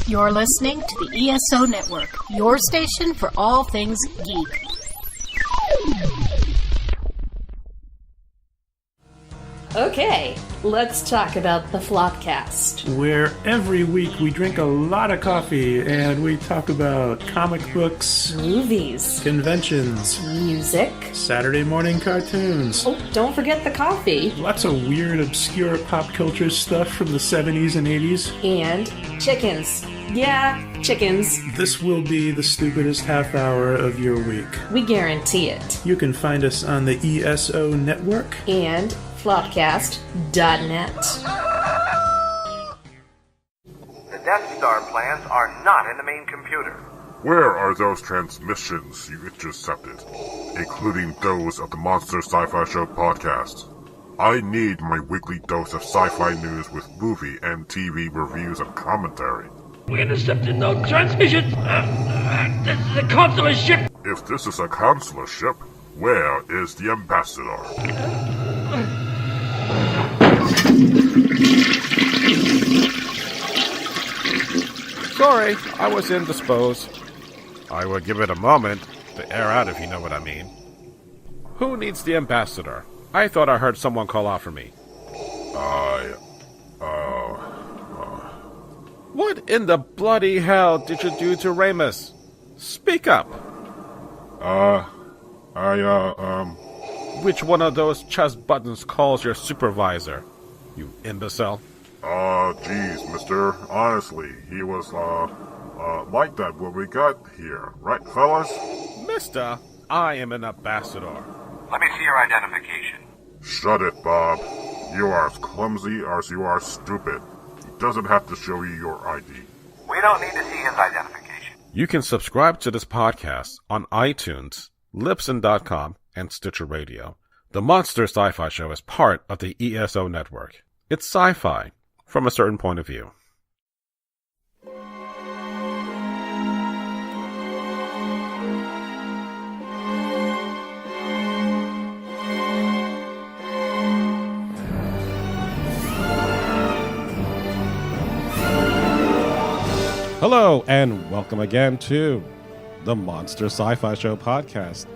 You're listening to the ESO Network, your station for all things geek. Okay, let's talk about the Flopcast. Where every week we drink a lot of coffee and we talk about comic books, movies, conventions, music, Saturday morning cartoons. Oh, don't forget the coffee. Lots of weird, obscure pop culture stuff from the 70s and 80s. And chickens. Yeah, chickens. This will be the stupidest half hour of your week. We guarantee it. You can find us on the ESO Network and flopcast.net. The Death Star plans are not in the main computer. Where are those transmissions you intercepted, including those of the Monster Sci-Fi Show podcast? I need my weekly dose of sci-fi news with movie and TV reviews and commentary. We intercepted no transmissions. This is a consular ship. If this is a consular ship, where is the ambassador? Sorry, I was indisposed. I would give it a moment to air out, if you know what I mean. Who needs the ambassador? I thought I heard someone call out for me. What in the bloody hell did you do to Ramus? Speak up. Which one of those chest buttons calls your supervisor, you imbecile? Geez, mister. Honestly, he was, like that when we got here. Right, fellas? Mister, I am an ambassador. Let me see your identification. Shut it, Bob. You are as clumsy as you are stupid. He doesn't have to show you your ID. We don't need to see his identification. You can subscribe to this podcast on iTunes, Libsyn.com, and Stitcher Radio. The Monster Sci-Fi Show is part of the ESO Network. It's sci-fi from a certain point of view. Hello, and welcome again to the Monster Sci-Fi Show podcast.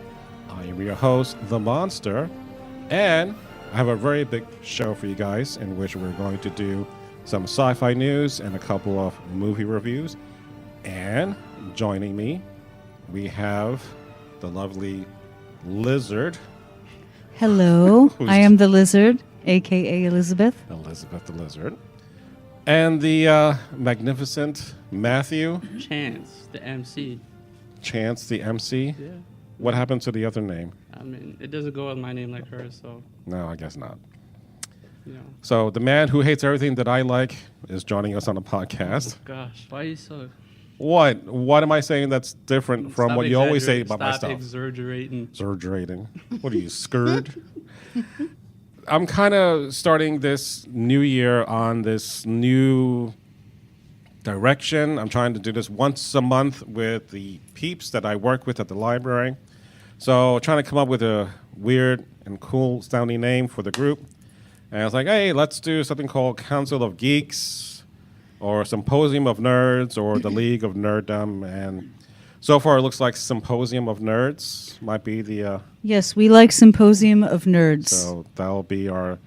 I am your host, The Monster, and I have a very big show for you guys in which we're going to do some sci-fi news and a couple of movie reviews. And joining me, we have the lovely Lizard. Hello, I am the Lizard, a.k.a. Elizabeth. Elizabeth the Lizard. And the magnificent Mathew. Chance, the MC. Chance, the MC? Yeah. What happened to the other name? I mean, it doesn't go with my name like hers, so. No, I guess not. You know. So the man who hates everything that I like is joining us on the podcast. Oh, gosh, why are you so... What? What am I saying that's different from what you always say about my Stop stuff? exaggerating. Exaggerating. What are you, scared? I'm kind of starting this new year on this new direction. I'm trying to do this once a month with the peeps that I work with at the library. So trying to come up with a weird and cool sounding name for the group. And I was like, hey, let's do something called Council of Geeks or Symposium of Nerds or the League of Nerddom. And so far it looks like Symposium of Nerds might be the... Yes, we like Symposium of Nerds. So that'll be our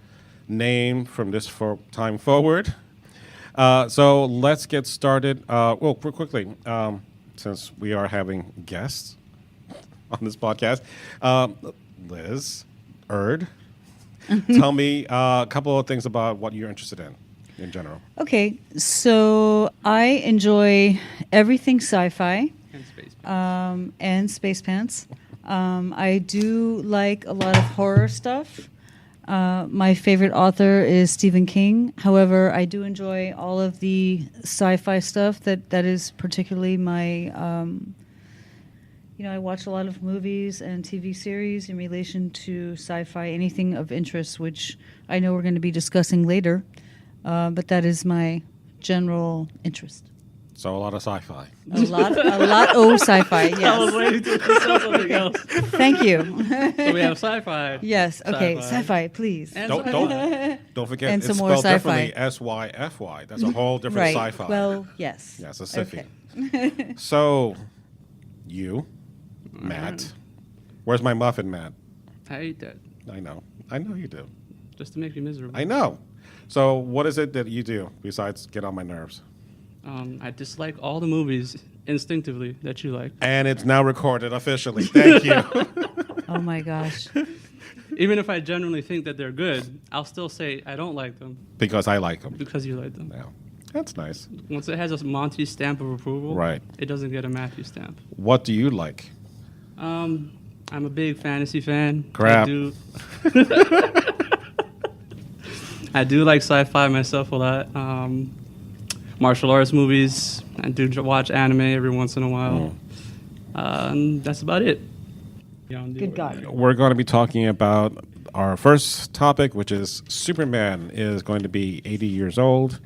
name from this time forward. So let's get started. Well, quickly, since we are having guests on this podcast, Liz, tell me a couple of things about what you're interested in general. Okay, so I enjoy everything sci-fi. And space pants. And space pants. I do like a lot of horror stuff. My favorite author is Stephen King. However, I do enjoy all of the sci-fi stuff. That is particularly my... I watch a lot of movies and TV series in relation to sci-fi, anything of interest, which I know we're going to be discussing later. But that is my general interest. So a lot of sci-fi. A lot of sci-fi. I was Yes. waiting to say something else. Thank you. So we have sci-fi. Yes. Okay. Sci-fi, please. And Don't don't forget And it's some more spelled sci-fi. differently. SYFY. That's a whole different Right. sci-fi. Well, yes. yes, a Scifi. Okay. So, you, Matt. Where's my muffin, Matt? I ate that I know you do. just to make you miserable. I know. So, what is it that you do besides get on my nerves? I dislike all the movies instinctively that you like. And it's now recorded officially. Thank you. Oh my gosh. Even if I genuinely think that they're good, I'll still say I don't like them Because I like them. because you like them. Yeah. That's nice. Once it has a Monty stamp of approval, Right. it doesn't get a Mathew stamp. What do you like? I'm a big fantasy fan. Crap. I do like sci-fi myself a lot. Martial arts movies. I do watch anime every once in a while. And that's about it. Good God. We're going to be talking about our first topic, which is Superman is going to be 80 years old,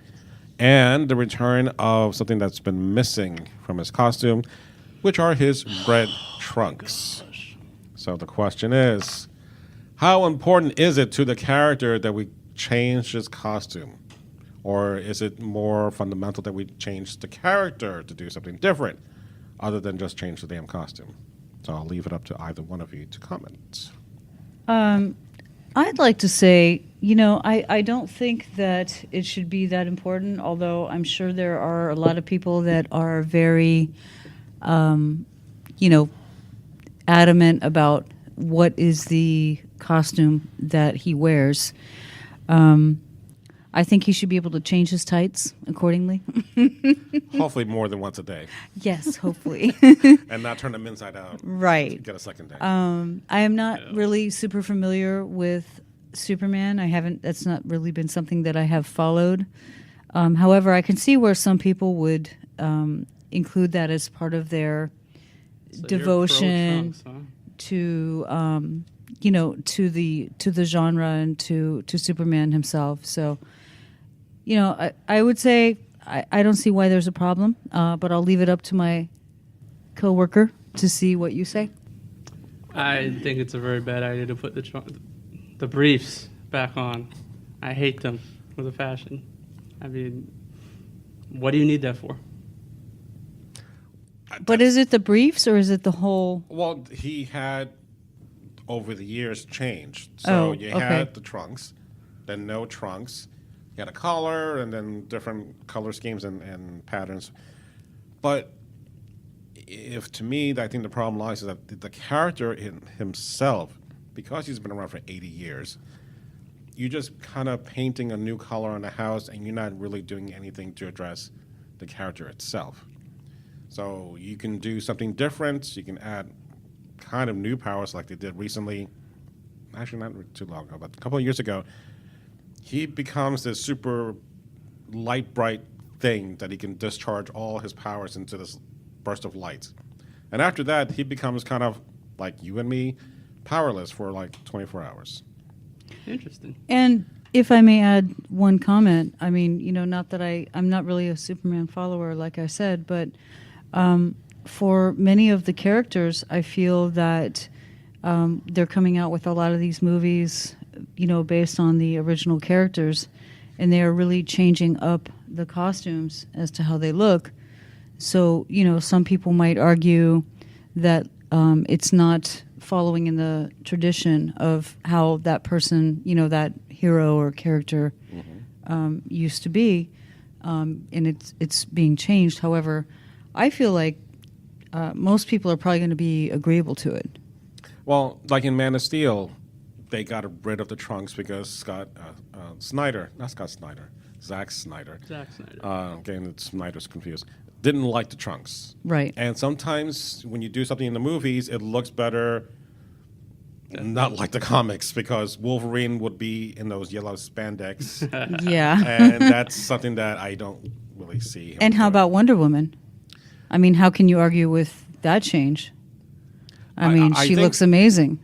and the return of something that's been missing from his costume, which are his red trunks. So the question is, how important is it to the character that we change his costume? Or is it more fundamental that we change the character to do something different other than just change the damn costume? So I'll leave it up to either one of you to comment. I'd like to say, I don't think that it should be that important, although I'm sure there are a lot of people that are very, adamant about what is the costume that he wears. I think he should be able to change his tights accordingly. Hopefully more than once a day. Yes, hopefully. And not turn them inside out. Right. Get a second day. I am not really super familiar with Superman. That's not really been something that I have followed. However, I can see where some people would include that as part of their So you're devotion pro-Trumps, huh? to to the genre and to Superman himself. So, I would say I don't see why there's a problem, but I'll leave it up to my coworker to see what you say. I think it's a very bad idea to put the briefs back on. I hate them with a passion. I mean, what do you need that for? But is it the briefs or is it the whole? Well, he had, over the years, changed. So you had the trunks, then no trunks. You had a collar, and then different color schemes and patterns. But to me, I think the problem lies is that the character in himself, because he's been around for 80 years, you're just kind of painting a new color on the house, and you're not really doing anything to address the character itself. So you can do something different. You can add kind of new powers like they did recently. Actually, not too long ago, but a couple of years ago. He becomes this super light, bright thing that he can discharge all his powers into this burst of light. And after that, he becomes kind of like you and me, powerless for like 24 hours. Interesting. And if I may add one comment, I mean, not that I'm not really a Superman follower, like I said, but for many of the characters, I feel that they're coming out with a lot of these movies, based on the original characters, and they are really changing up the costumes as to how they look. So, some people might argue that it's not following in the tradition of how that person, that hero or character used to be, and it's being changed. However, I feel like most people are probably going to be agreeable to it. Well, like in Man of Steel, they got rid of the trunks because Zack Snyder, getting the Snyder's confused, didn't like the trunks. Right. And sometimes when you do something in the movies, it looks better, not like the comics, because Wolverine would be in those yellow spandex. Yeah. And that's something that I don't really see. And how about Wonder Woman? I mean, how can you argue with that change? I mean, she looks amazing.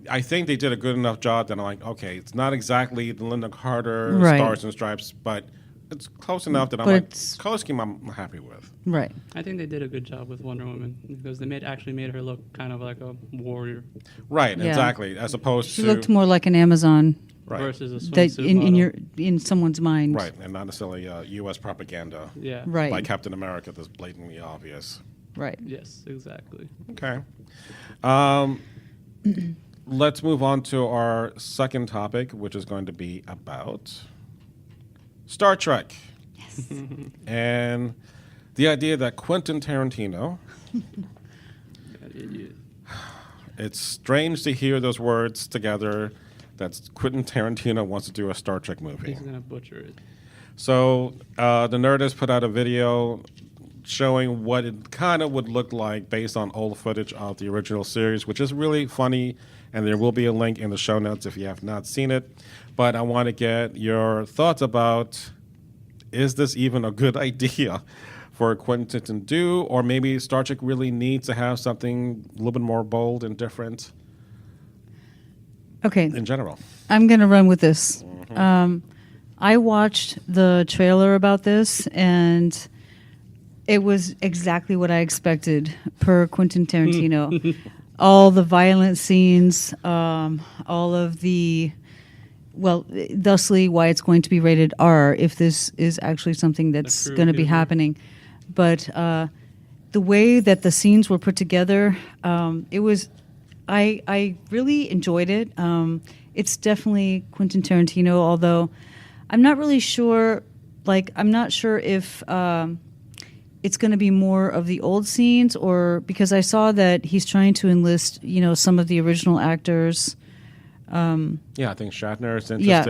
I think they did a good enough job that I'm like, okay, it's not exactly the Linda Carter Right. Stars and Stripes, but it's close enough that I'm But like, it's- color scheme I'm happy with. Right. I think they did a good job with Wonder Woman because they actually made her look kind of like a warrior Right, Yeah. exactly. As opposed She to looked more like an Amazon right, versus a that swimsuit model. in someone's mind. right, and not necessarily U.S. propaganda Yeah. Right. by Captain America that's blatantly obvious. Right. Yes, exactly. Okay. Let's move on to our second topic, which is going to be about Star Trek. Yes. And the idea that Quentin Tarantino, it's strange to hear those words together, that Quentin Tarantino wants to do a Star Trek movie. He's gonna butcher it. So the Nerdist put out a video showing what it kind of would look like based on old footage of the original series, which is really funny, and there will be a link in the show notes if you have not seen it. But I want to get your thoughts about, is this even a good idea for Quentin to do, or maybe Star Trek really needs to have something a little bit more bold and different Okay. in general? I'm going to run with this. I watched the trailer about this, and it was exactly what I expected per Quentin Tarantino. All the violent scenes, all of the, well, thusly why it's going to be rated R if this is actually something that's true going to be humor. happening. But the way that the scenes were put together, it was, I really enjoyed it. It's definitely Quentin Tarantino, although I'm not really sure, I'm not sure if it's going to be more of the old scenes, or because I saw that he's trying to enlist, some of the original actors. Yeah, I think Shatner is interested. Yeah,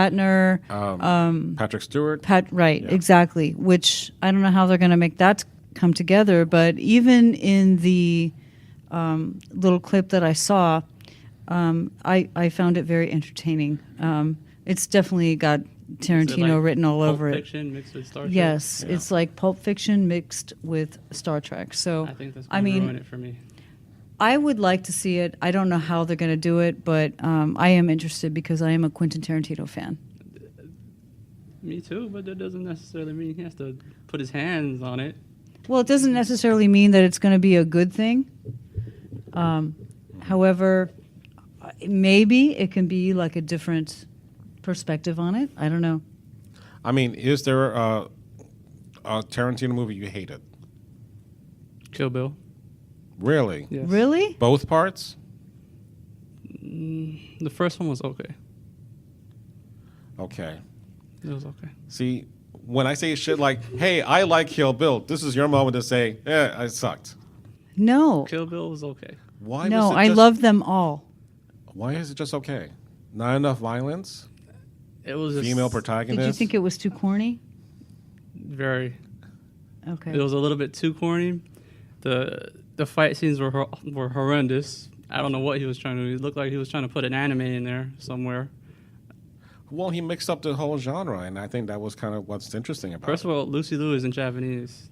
Shatner, Patrick Stewart. right, Yeah. exactly. Which I don't know how they're going to make that come together, but even in the little clip that I saw, I found it very entertaining. It's definitely got Is it Tarantino like written all Pulp over it. Fiction mixed with Star Trek? Yes, Yeah. it's like Pulp Fiction mixed with Star Trek. So I think that's I gonna mean, ruin it for me. I would like to see it. I don't know how they're going to do it, but I am interested because I am a Quentin Tarantino fan. Me too, but that doesn't necessarily mean he has to put his hands on it. Well, it doesn't necessarily mean that it's going to be a good thing. However, maybe it can be like a different perspective on it. I don't know. I mean, is there a Tarantino movie you hated? Kill Bill. Really? Yes. Really? Both parts? The first one was okay. Okay. It was okay. See, when I say shit like, hey, I like Kill Bill, this is your moment to say, I sucked. No. Kill Bill was okay. Why No, was it I just, love them all. Why is it just okay? Not enough violence? It was just Female Did protagonist? you think it was too corny? very. Okay. It was a little bit too corny. The fight scenes were horrendous. I don't know what he was trying to do. It looked like he was trying to put an anime in there somewhere. Well, he mixed up the whole genre, and I think that was kind of what's interesting about First it. of all, Lucy Liu is in Japanese.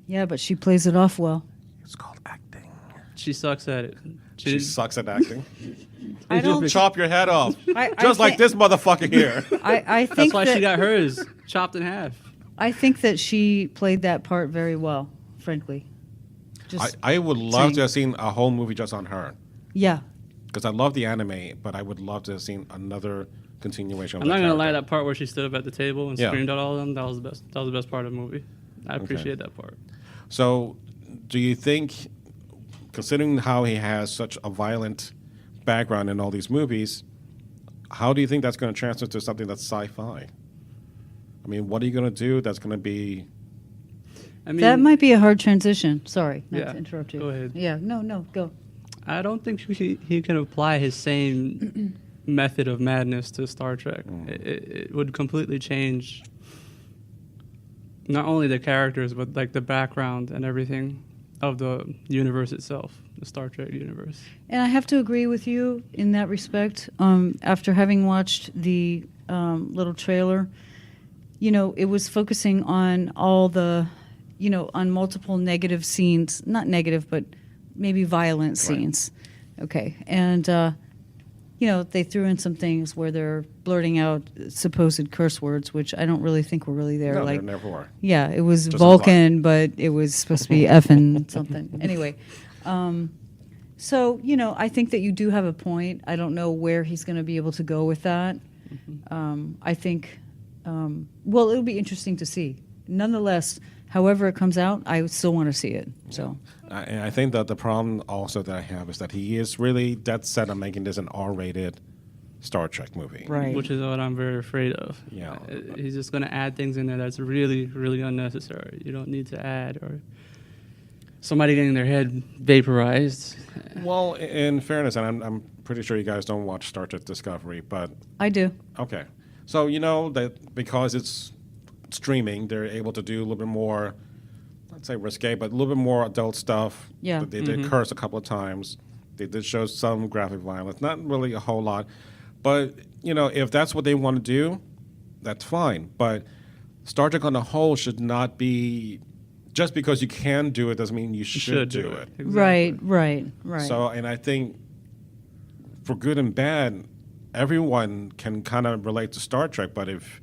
Yeah, but she plays it off well. It's called acting. She sucks at it. She sucks at acting. I don't. Chop your head off. I Just like thi- this motherfucker here. I That's think why that, she got hers chopped in half. I think that she played that part very well. Frankly, just I would love to have seen a whole movie just on her. yeah. Because I love the anime, but I would love to have seen another continuation of I'm the not gonna lie, character. that part where she stood up at the table and Yeah. screamed at all of them, that was the best. That was the best part of the movie. I appreciate that part. So, do you think, considering how he has such a violent background in all these movies, how do you think that's going to transfer to something that's sci-fi? I mean, what are you going to do that's going to be... I mean, That might be a hard transition. Sorry, not Yeah, to interrupt you. go ahead. Yeah, no, go. I don't think he can apply his same method of madness to Star Trek. It would completely change not only the characters, but like the background and everything of the universe itself, the Star Trek universe. And I have to agree with you in that respect. After having watched the little trailer, it was focusing on all the, on multiple negative scenes, not negative, but maybe violent scenes. Okay. And they threw in some things where they're blurting out supposed curse words, which I don't really think were really there. No, like, there never were. yeah, it was Just Vulcan, but it was supposed to be effing something. Anyway, so, I think that you do have a point. I don't know where he's going to be able to go with that. I think, well, it'll be interesting to see. Nonetheless, however it comes out, I still want to see it. So, And I think that the problem also that I have is that he is really dead set on making this an R-rated Star Trek movie. right. Which is what I'm very afraid of. Yeah. He's just going to add things in there that's really, really unnecessary. You don't need to add, or somebody getting their head vaporized. Well, in fairness, and I'm pretty sure you guys don't watch Star Trek Discovery, but I do. okay. So you know that because it's streaming, they're able to do a little bit more, I'd say risque, but a little bit more adult stuff. Yeah. They did curse a couple of times. They did show some graphic violence, not really a whole lot. But, if that's what they want to do, that's fine. But Star Trek on the whole should not be, just because you can do it doesn't mean you should do it. Exactly. Right. So, and I think for good and bad, everyone can kind of relate to Star Trek, but if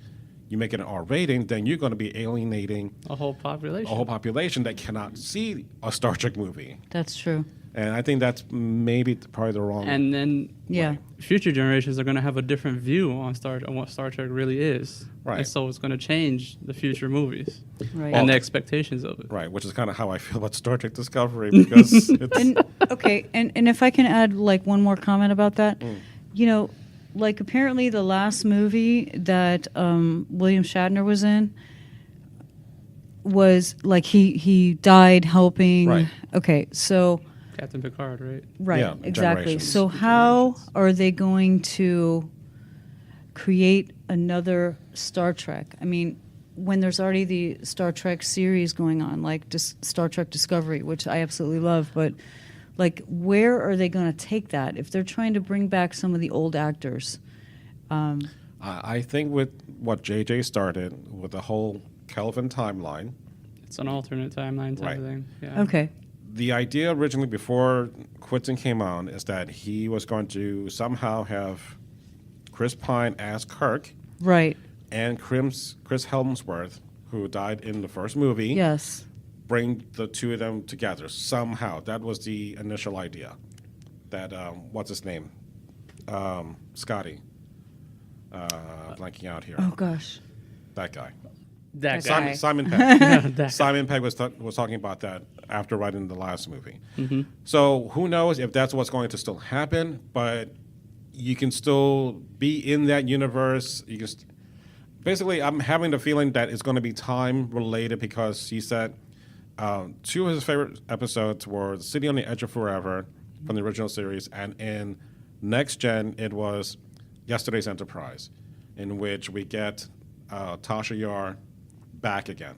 you make it an R rating, then you're going to be alienating A whole population. a whole population that cannot see a Star Trek movie. That's true. And I think that's maybe probably the wrong. And then Yeah. future generations are going to have a different view on what Star Trek really is. Right. And so it's going to change the future movies Right. and the expectations of it. Right, which is kind of how I feel about Star Trek Discovery because it's. And okay, and if I can add like one more comment about that, like apparently the last movie that William Shatner was in was like he died helping. Right. Okay, so Captain Picard, right? right, Yeah, exactly. generations. So how are they going to create another Star Trek? I mean, when there's already the Star Trek series going on, like Star Trek Discovery, which I absolutely love, but like, where are they going to take that if they're trying to bring back some of the old actors? I think with what JJ started with the whole Kelvin timeline, It's an alternate timeline type Right. of thing. Yeah. Okay, the idea originally before Quinton came on is that he was going to somehow have Chris Pine as Kirk right, and Chris Helmsworth, who died in the first movie, yes, bring the two of them together somehow. That was the initial idea. That what's his name? Scotty. Blanking out here. oh gosh, That guy. That That guy. guy. Simon Pegg. That guy. Simon Pegg was talking about that after writing the last movie. So who knows if that's what's going to still happen, but you can still be in that universe. You can basically, I'm having the feeling that it's going to be time related because he said two of his favorite episodes were City on the Edge of Forever from the original series, and in Next Gen, it was Yesterday's Enterprise, in which we get Tasha Yar back again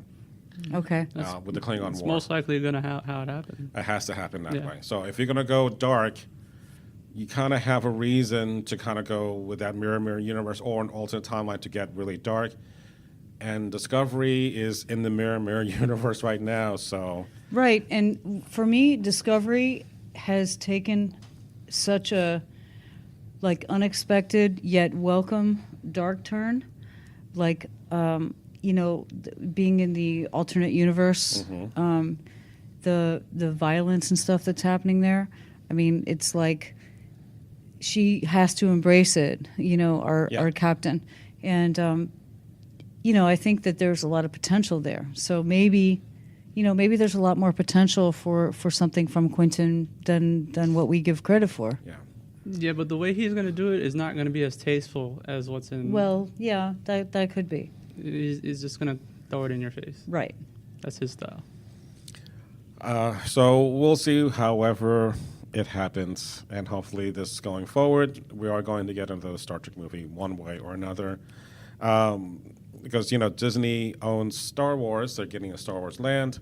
okay, with the Klingon It's War. most likely going to how it happened. It has to happen that Yeah. way. So if you're going to go dark, you kind of have a reason to kind of go with that mirror universe or an alternate timeline to get really dark. And Discovery is in the mirror universe right now, so right. And for me, Discovery has taken such a like unexpected yet welcome dark turn, like being in the alternate universe, the violence and stuff that's happening there. I mean, it's like she has to embrace it, our captain. And, I think that there's a lot of potential there. So maybe there's a lot more potential for something from Quentin than what we give credit for. yeah. Yeah, but the way he's going to do it is not going to be as tasteful as what's in. Well, yeah, that could be. He's just going to throw it in your face. Right. That's his style. So we'll see however it happens, and hopefully this going forward, we are going to get another Star Trek movie one way or another. Because, Disney owns Star Wars. They're getting a Star Wars land.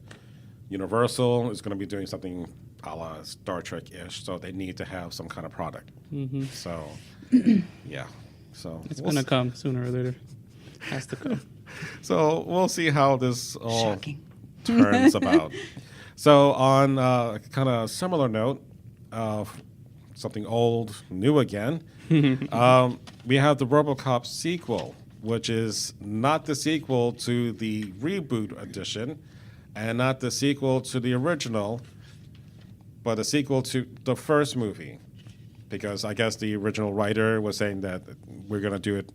Universal is going to be doing something a la Star Trek-ish, so they need to have some kind of product. So, yeah. So It's we'll going to come sooner or later. Has to come. So we'll see how this all Shocking. turns about. So on kind of similar note, something old, new again. We have the RoboCop sequel, which is not the sequel to the reboot edition and not the sequel to the original, but a sequel to the first movie. Because I guess the original writer was saying that we're going to do it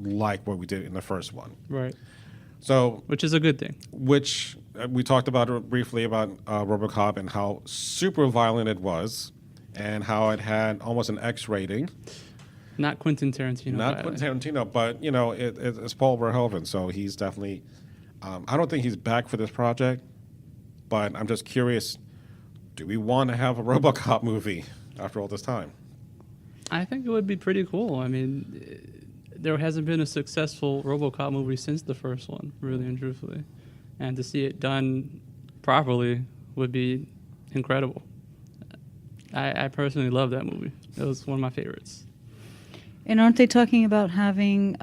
like what we did in the first one. Right. So, Which is a good thing. which we talked about it briefly about RoboCop and how super violent it was, and how it had almost an X rating. Not Quentin Tarantino. Not Quentin Tarantino, but it's Paul Verhoeven, so he's definitely. I don't think he's back for this project, but I'm just curious: do we want to have a RoboCop movie after all this time? I think it would be pretty cool. I mean, there hasn't been a successful RoboCop movie since the first one, really and truthfully. And to see it done properly would be incredible. I personally love that movie. It was one of my favorites. And aren't they talking about having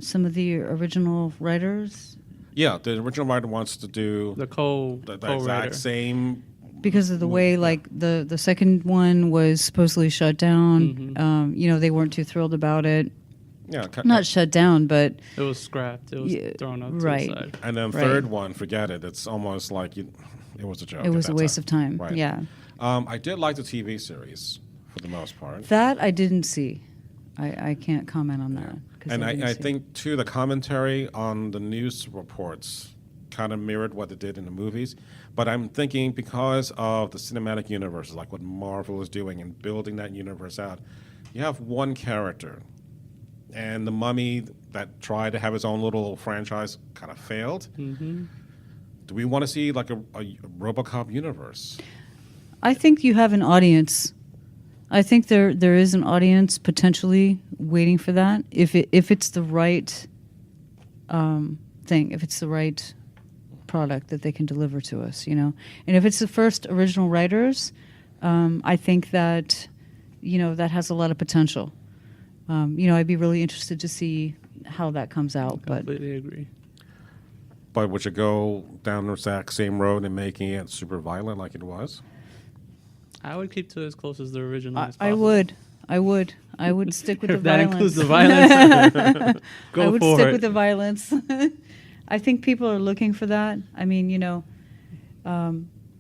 some of the original writers? Yeah, the original writer wants to do The the co-writer. exact same. Because of the way, like, the second one was supposedly shut down. They weren't too thrilled about it. Yeah, Not shut down, but It was scrapped. It was Yeah, thrown up to right. the side. and then Right. third one, forget it. It's almost like it was a joke. it was at a that waste of time. Right. Yeah. I did like the TV series for the most part. That I didn't see. I can't comment on that. 'cause And didn't I see it. think, too, the commentary on the news reports kind of mirrored what they did in the movies. But I'm thinking because of the cinematic universe, like what Marvel is doing and building that universe out, you have one character. And the Mummy that tried to have his own little franchise kind of failed. Mm-hmm. Do we want to see like a RoboCop universe? I think you have an audience. I think there is an audience potentially waiting for that if it's the right thing, if it's the right product that they can deliver to us, And if it's the first original writers, I think that that has a lot of potential. I'd be really interested to see how that comes out. But Completely agree. But would you go down the exact same road and making it super violent like it was? I would keep to as close as the original as I possible. would. I would stick with the If that violence. includes the violence, go I would for stick it. with the violence. I think people are looking for that. I mean,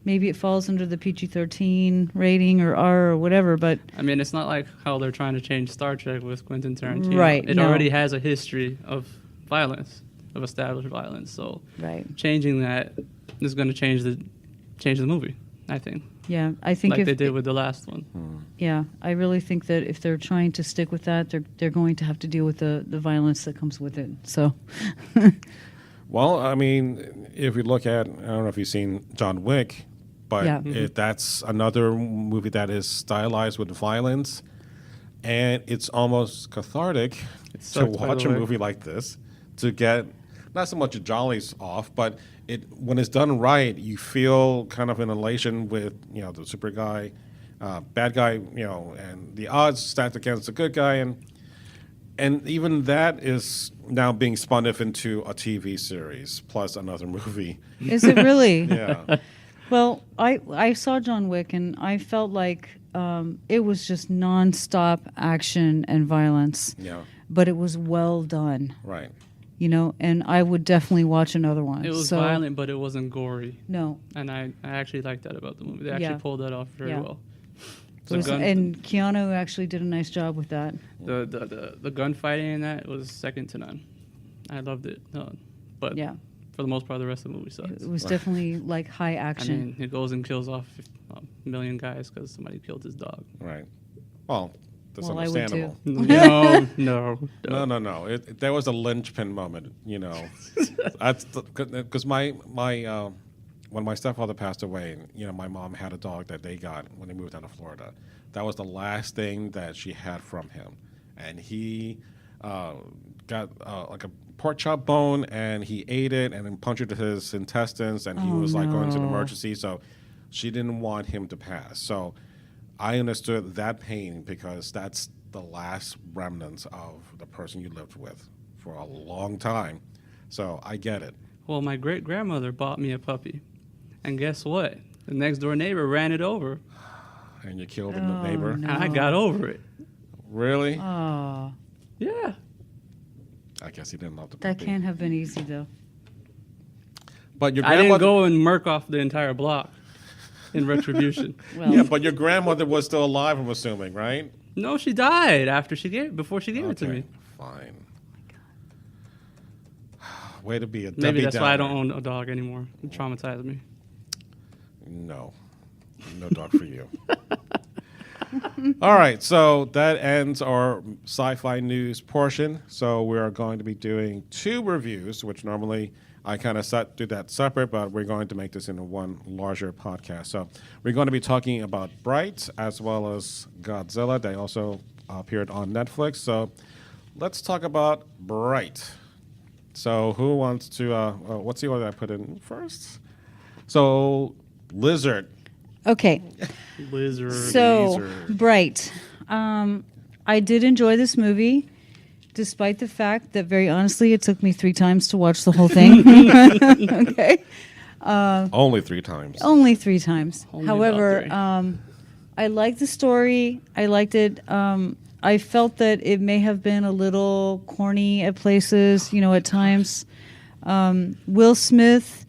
maybe it falls under the PG-13 rating or R or whatever, but I mean, it's not like how they're trying to change Star Trek with Quentin Tarantino. Right, It no. already has a history of violence, of established violence. So right. changing that is going to change the movie, I think. Yeah, I think Like if they did with the last one. yeah, I really think that if they're trying to stick with that, they're going to have to deal with the violence that comes with it. So Well, I mean, if you look at, I don't know if you've seen John Wick, but Yeah. that's another movie that is stylized with violence, and it's almost cathartic to sucked, by watch the a way. movie like this, to get not so much the jollies off, but when it's done right, you feel kind of an elation with the super guy, bad guy, and the odds stacked against the good guy, and even that is now being spun off into a TV series plus another movie. is it really? Yeah. Well, I saw John Wick and I felt like it was just nonstop action and violence, Yeah. but it was well done. Right. And I would definitely watch another one. It was So, violent, but it wasn't gory. No. And I actually liked that about the movie. They actually Yeah. pulled that off very Yeah. well. It was- and Keanu actually did a nice job with that. The gunfighting in that was second to none. I loved it. But Yeah. for the most part, the rest of the movie sucks. It was definitely like high I action. mean, it goes and kills off a million guys because somebody killed his dog. Right. Well, that's Well, I would understandable. No. No. There was a linchpin moment, That's because my when my stepfather passed away, my mom had a dog that they got when they moved down to Florida. That was the last thing that she had from him, and he got like a pork chop bone, and he ate it and then punctured his intestines, and he was like going to the no. emergency. So she didn't want him to pass. So I understood that pain because that's the last remnants of the person you lived with for a long time. So I get it. Well, my great-grandmother bought me a puppy. And guess what? The next-door neighbor ran it over. and you killed the neighbor. And I got over it. Really? Oh, Yeah. I guess he didn't love the that puppy. can't have been easy though. But your I didn't grandmother. go and murk off the entire block in retribution. Well, Yeah, but your grandmother was still alive, I'm assuming, right? No, she died before she gave it to Okay, me. fine. Way to be a Maybe Debbie that's why I Downer. don't own a dog anymore. It traumatized me. No dog for you. All right, so that ends our sci-fi news portion. So we are going to be doing 2 reviews, which normally I kind of do that separate, but we're going to make this into one larger podcast. So we're going to be talking about Bright as well as Godzilla. They also appeared on Netflix. So let's talk about Bright. So who wants to? What's the order I put in first? So Lizard. okay. Lizard. So, Laser. Bright. I did enjoy this movie, despite the fact that, very honestly, it took me 3 times to watch the whole thing. Okay. Only 3 times. Only 3 times. Only However, about 3. I liked the story. I liked it. I felt that it may have been a little corny at places, at times. Will Smith,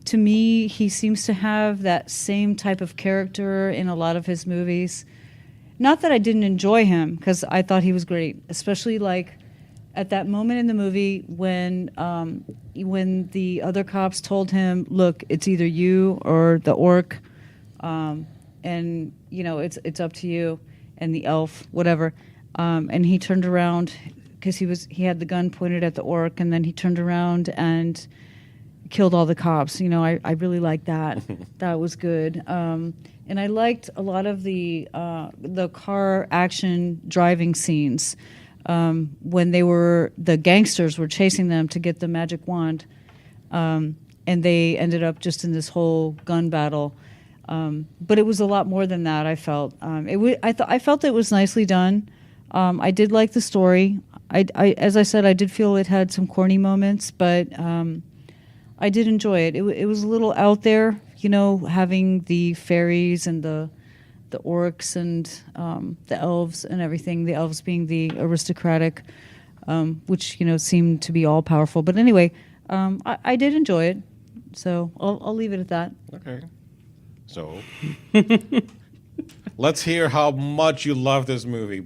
to me, he seems to have that same type of character in a lot of his movies. Not that I didn't enjoy him, because I thought he was great, especially like at that moment in the movie when the other cops told him, "Look, it's either you or the orc, and it's up to you," and the elf, whatever. And he turned around because he had the gun pointed at the orc, and then he turned around and killed all the cops. I really liked that. That was good. And I liked a lot of the car action driving scenes when the gangsters were chasing them to get the magic wand, and they ended up just in this whole gun battle. But it was a lot more than that. I felt I felt it was nicely done. I did like the story. As I said, I did feel it had some corny moments, but I did enjoy it. It was a little out there, having the fairies and the orcs and the elves and everything. The elves being the aristocratic, which seemed to be all powerful. But anyway, I did enjoy it, so I'll leave it at that. Okay. So let's hear how much you love this movie.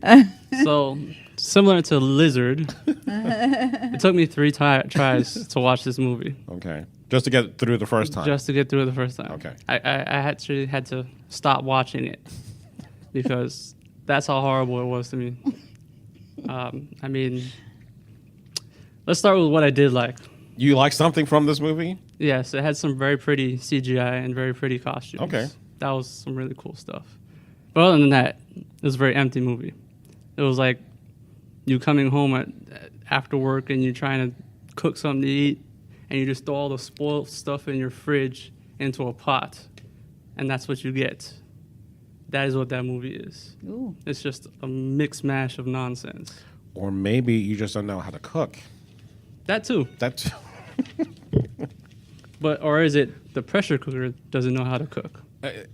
So, similar to Lizard, it took me 3 tries to watch this movie. Okay. Just to get through the first time. Just to get through it the first time. Okay. I actually had to stop watching it because that's how horrible it was to me. Let's start with what I did like. You like something from this movie? Yes, it had some very pretty CGI and very pretty costumes. Okay. That was some really cool stuff. But other than that, it was a very empty movie. It was like you coming home after work and you're trying to cook something to eat, and you just throw all the spoiled stuff in your fridge into a pot, and that's what you get. That is what that movie is. Ooh. It's just a mix mash of nonsense. Or maybe you just don't know how to cook. That too. That's Or is it the pressure cooker doesn't know how to cook?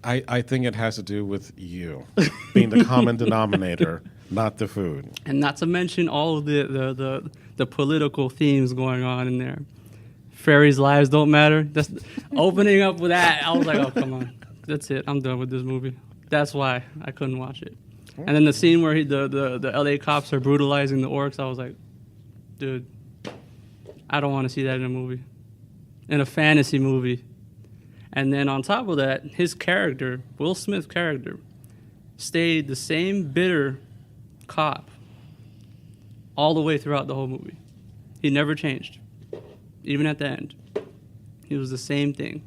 I think it has to do with you being the common denominator, not the food. And not to mention all of the political themes going on in there. Fairies' lives don't matter. That's opening up with that. I was like, oh, come on. That's it. I'm done with this movie. That's why I couldn't watch it. And then the scene where the LA cops are brutalizing the orcs, I was like, dude, I don't want to see that in a movie. In a fantasy movie. And then on top of that, his character, Will Smith's character, stayed the same bitter cop all the way throughout the whole movie. He never changed. Even at the end. He was the same thing.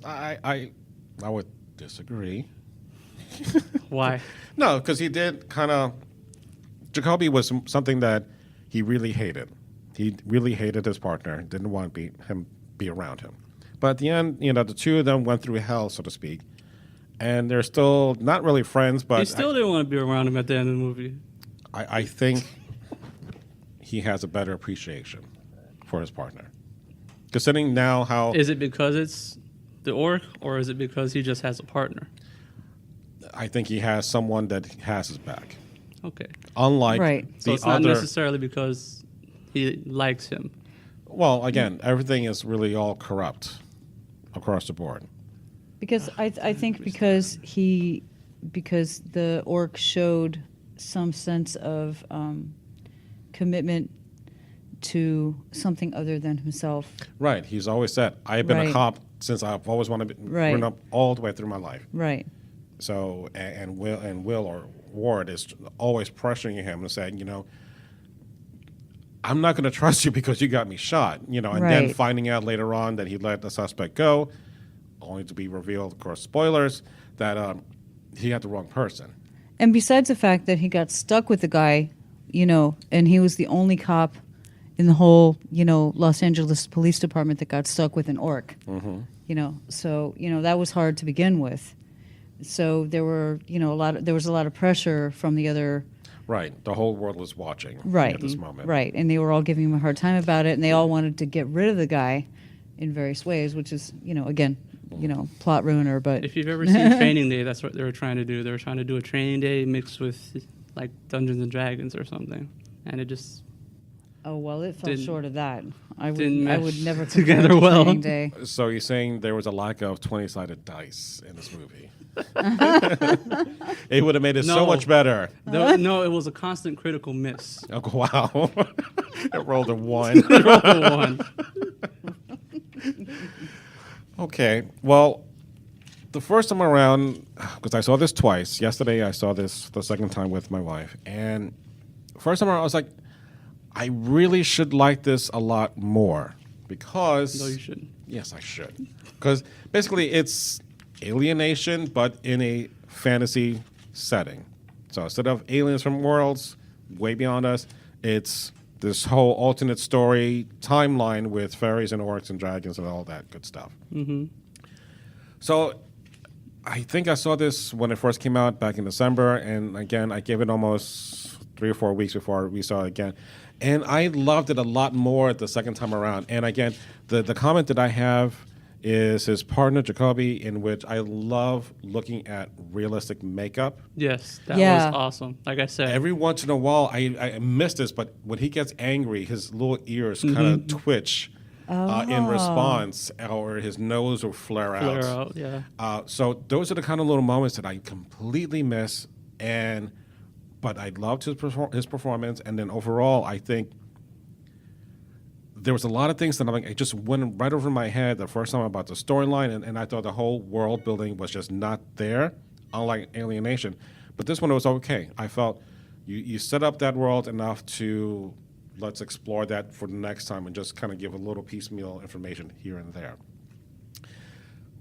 I would disagree. Why? No, because he did kind of. Jacoby was something that he really hated. He really hated his partner. Didn't want to be around him. But at the end, the two of them went through hell, so to speak, and they're still not really friends. But He still didn't want to be around him at the end of the movie. I think he has a better appreciation for his partner. Considering now how Is it because it's the orc, or is it because he just has a partner? I think he has someone that has his back. Okay. Unlike Right. So the it's not other. necessarily because he likes him. Well, again, everything is really all corrupt across the board. Because I think because the orc showed some sense of commitment to something other than himself. Right. He's always said, I've been a Right. cop since I've always wanted to be Right. grown up all the way through my life. Right. So, and Will or Ward is always pressuring him and saying, I'm not going to trust you because you got me shot, and then Right. finding out later on that he let the suspect go, only to be revealed, of course, spoilers, that he had the wrong person. And besides the fact that he got stuck with the guy, and he was the only cop in the whole, Los Angeles Police Department that got stuck with an orc. Mm-hmm. So that was hard to begin with. So there were, there was a lot of pressure from the other. Right. The whole world was watching Right. at this moment. Right. And they were all giving him a hard time about it, and they all wanted to get rid of the guy in various ways, which is, again, plot ruiner. But If you've ever seen Training Day, that's what they were trying to do. They were trying to do a Training Day mixed with like Dungeons and Dragons or something, and it just oh well, it fell Didn't- short of that. I didn't would mesh never together compare it to well. Training Day. So you're saying there was a lack of 20-sided dice in this movie? It would have made it so No. much better. no, it was a constant critical miss. Oh, wow. It rolled a 1. One. Okay. Well, the first time around, because I saw this twice. Yesterday, I saw this the second time with my wife. And first time around, I was like, I really should like this a lot more. Because. No, you shouldn't. Yes, I should. Because basically, it's alienation, but in a fantasy setting. So instead of aliens from worlds way beyond us, it's this whole alternate story timeline with fairies and orcs and dragons and all that good stuff. Mm-hmm. So I think I saw this when it first came out back in December, and again, I gave it almost 3 or 4 weeks before we saw it again. And I loved it a lot more the second time around. And again, the comment that I have is his partner, Jacoby, in which I love looking at realistic makeup. Yes, that Yeah. was awesome. Like I said, Every once in a while, I miss this, but when he gets angry, his little ears kind of twitch in response, or his nose will flare flare out. out. Yeah. So those are the kind of little moments that I completely miss, but I loved his performance, and then overall, I think there was a lot of things that it just went right over my head the first time about the storyline, and I thought the whole world building was just not there, unlike Alienation. But this one was okay. I felt you set up that world enough to let's explore that for the next time and just kind of give a little piecemeal information here and there.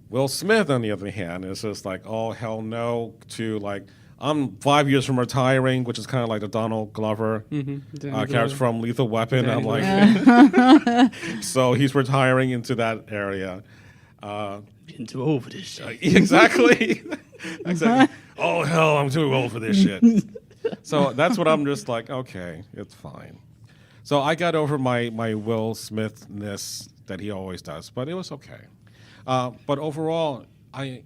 Will Smith, on the other hand, is just like, oh, hell no, to like, I'm 5 years from retiring, which is kind of like the Donald Glover character from Lethal Weapon. I'm like, so he's retiring into that area. Getting too old for this shit. Exactly. Exactly. Oh, hell, I'm too old for this shit. So that's what I'm just like, okay, it's fine. So I got over my Will Smith-ness that he always does, but it was okay. But overall, I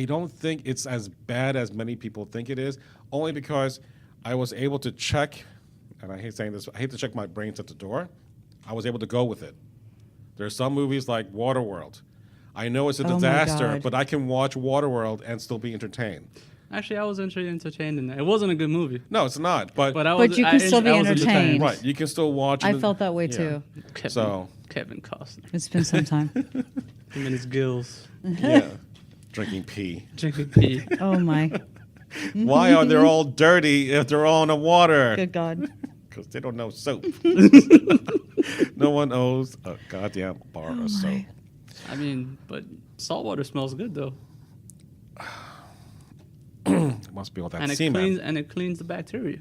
don't think it's as bad as many people think it is, only because I was able to check, and I hate saying this, I hate to check my brains at the door. I was able to go with it. There's some movies like Waterworld. I know it's a Oh my disaster, God. but I can watch Waterworld and still be entertained. Actually, I was entertained in that. It wasn't a good movie, No, it's not, but but I was. But you can still be I was entertained. right, you can still watch it. I felt that way Yeah. too. Kevin Costner, It's been some time. him and his gills, Yeah, drinking pee. drinking pee. Oh my. Why are they all dirty if they're all in the water? Good God. Because they don't know soap. No one owes a goddamn bar of soap. I mean, but saltwater smells good though, It must be all that and it semen. cleans the bacteria.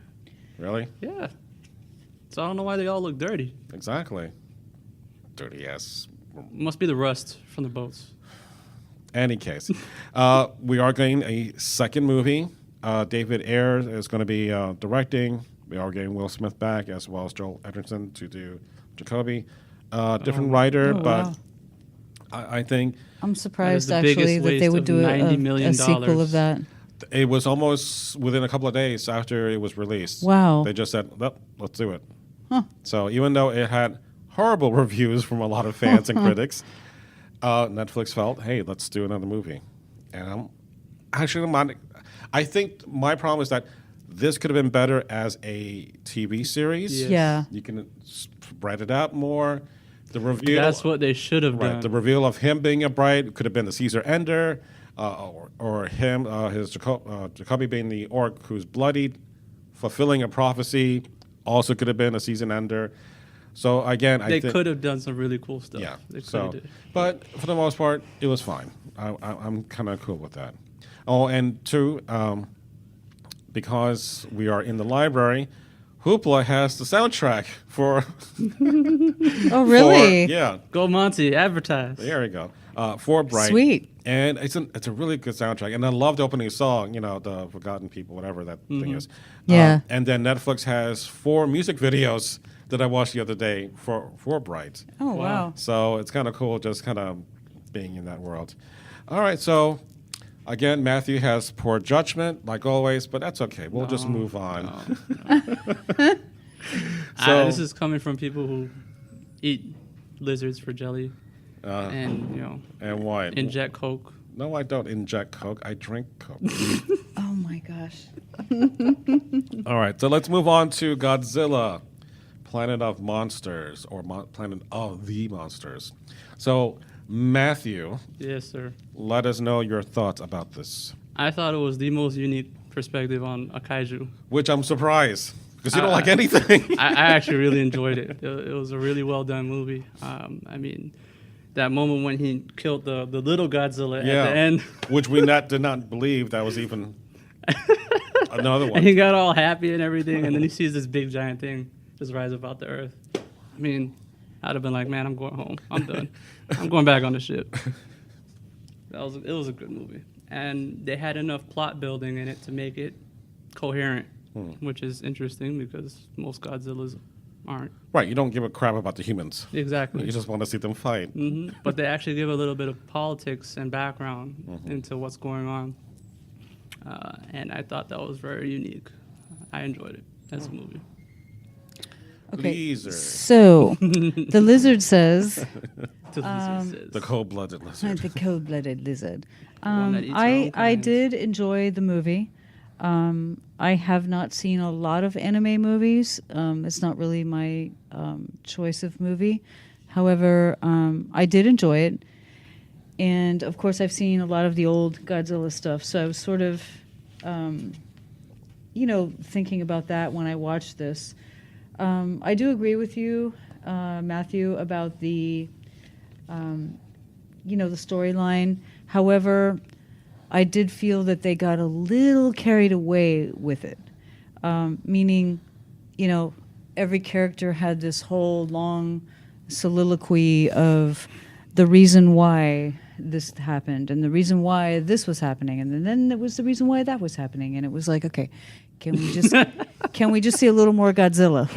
Really? Yeah. So I don't know why they all look dirty. Exactly. Dirty ass. Must be the rust from the boats. Any case, we are getting a second movie. David Ayer is going to be directing. We are getting Will Smith back, as well as Joel Edgerton to do Jacoby. Different writer, Oh, but wow. I think I'm surprised That is the actually biggest that they waste would of do $90 million. a sequel of that. it was almost within a couple of days after it was released. Wow. They just said, well, let's do it. So even though it had horrible reviews from a lot of fans and critics, Netflix felt, hey, let's do another movie. And I think my problem is that this could have been better as a TV series. Yes. Yeah. You can spread it out more. The reveal. That's what they should have Right. done. The reveal of him being a bride could have been the Caesar Ender, or him, his Jacoby being the orc who's bloodied, fulfilling a prophecy. Also could have been a season ender. So again, They could have done some really cool stuff. yeah. They could So, have did. but for the most part, it was fine. I'm kind of cool with that. Oh, and two, because we are in the library, Hoopla has the soundtrack for. Oh, really? Yeah. Go Monty, advertise. There we go. For Bright. Sweet. And it's a really good soundtrack. And I love the opening song, the Forgotten People, whatever that thing is. Yeah. And then Netflix has 4 music videos that I watched the other day for Bright. Oh, wow. So it's kind of cool just kind of being in that world. All right, so again, Matthew has poor judgment, like always, but that's okay. We'll just move on. So This is coming from people who eat lizards for jelly and, and why? inject Coke. No, I don't inject Coke. I drink Coke. Oh, my gosh. All right, so let's move on to Godzilla, Planet of Monsters, or Planet of the Monsters. So, Matthew, Yes, sir. let us know your thoughts about this, I thought it was the most unique perspective on a kaiju. which I'm surprised, because you don't like anything. I actually really enjoyed it. It was a really well done movie. I mean, that moment when he killed the little Godzilla at the end, which we did not believe that was even another one. and he got all happy and everything, and then he sees this big giant thing just rise up out the earth. I mean, I'd have been like, man, I'm going home. I'm done. I'm going back on the ship. It was a good movie. And they had enough plot building in it to make it coherent, which is interesting because most Godzillas aren't. Right, you don't give a crap about the humans. Exactly. You just want to see them fight. But they actually give a little bit of politics and background into what's going on. And I thought that was very unique. I enjoyed it as a movie. Okay. Lizard. So, the lizard says, The cold-blooded lizard. the cold-blooded lizard. one that eats her own I kind. did enjoy the movie. I have not seen a lot of anime movies. It's not really my choice of movie. However, I did enjoy it. And, of course, I've seen a lot of the old Godzilla stuff. So I was sort of, thinking about that when I watched this. I do agree with you, Matthew, about the storyline. However, I did feel that they got a little carried away with it. Meaning, every character had this whole long soliloquy of the reason why this happened and the reason why this was happening, and then it was the reason why that was happening, and it was like, okay, can we just see a little more Godzilla?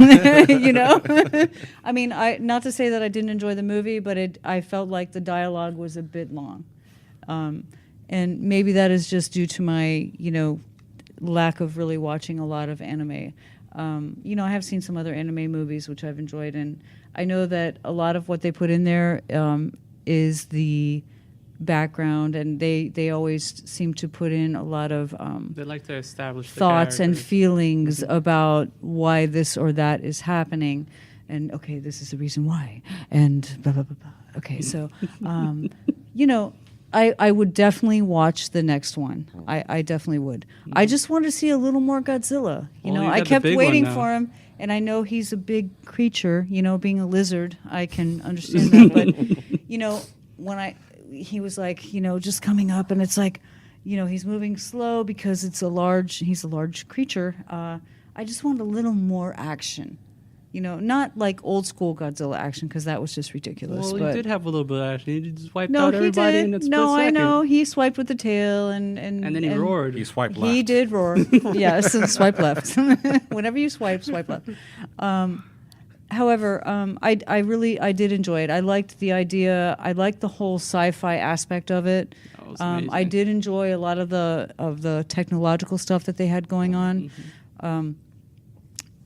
I mean, not to say that I didn't enjoy the movie, but I felt like the dialogue was a bit long, and maybe that is just due to my lack of really watching a lot of anime. I have seen some other anime movies which I've enjoyed, and I know that a lot of what they put in there is the background, and they always seem to put in a lot of They like to establish the thoughts and characters. feelings about why this or that is happening, and okay, this is the reason why, and blah blah blah blah. Okay, so I would definitely watch the next one. I definitely would. I just want to see a little more Godzilla. Well, you I got the kept big waiting one now. for him, and I know he's a big creature. Being a lizard, I can understand that. But when he was like, just coming up, and it's like, he's moving slow because he's a large creature. I just want a little more action. Not like old school Godzilla action, because that was just ridiculous. Well, but he did have a little bit of action. He just wiped no, out he everybody did. in a split No, I second. know. He swiped with the tail, and And then he roared. He swiped left. He did roar. Yes, and swipe left. Whenever you swipe left. However, I did enjoy it. I liked the idea. I liked the whole sci-fi aspect of it. That was amazing. I did enjoy a lot of the technological stuff that they had going on.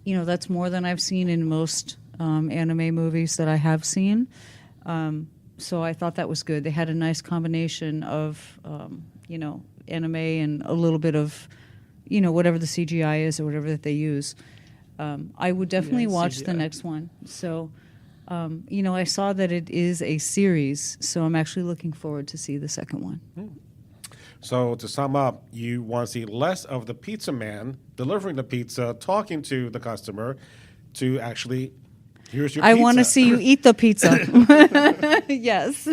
That's more than I've seen in most anime movies that I have seen. So I thought that was good. They had a nice combination of anime and a little bit of whatever the CGI is or whatever that they use. I would definitely watch the CGI. next one. So, I saw that it is a series, so I'm actually looking forward to see the second one. So to sum up, you want to see less of the pizza man delivering the pizza, talking to the customer, to actually, here's your I pizza. want to see you eat the pizza. Yes.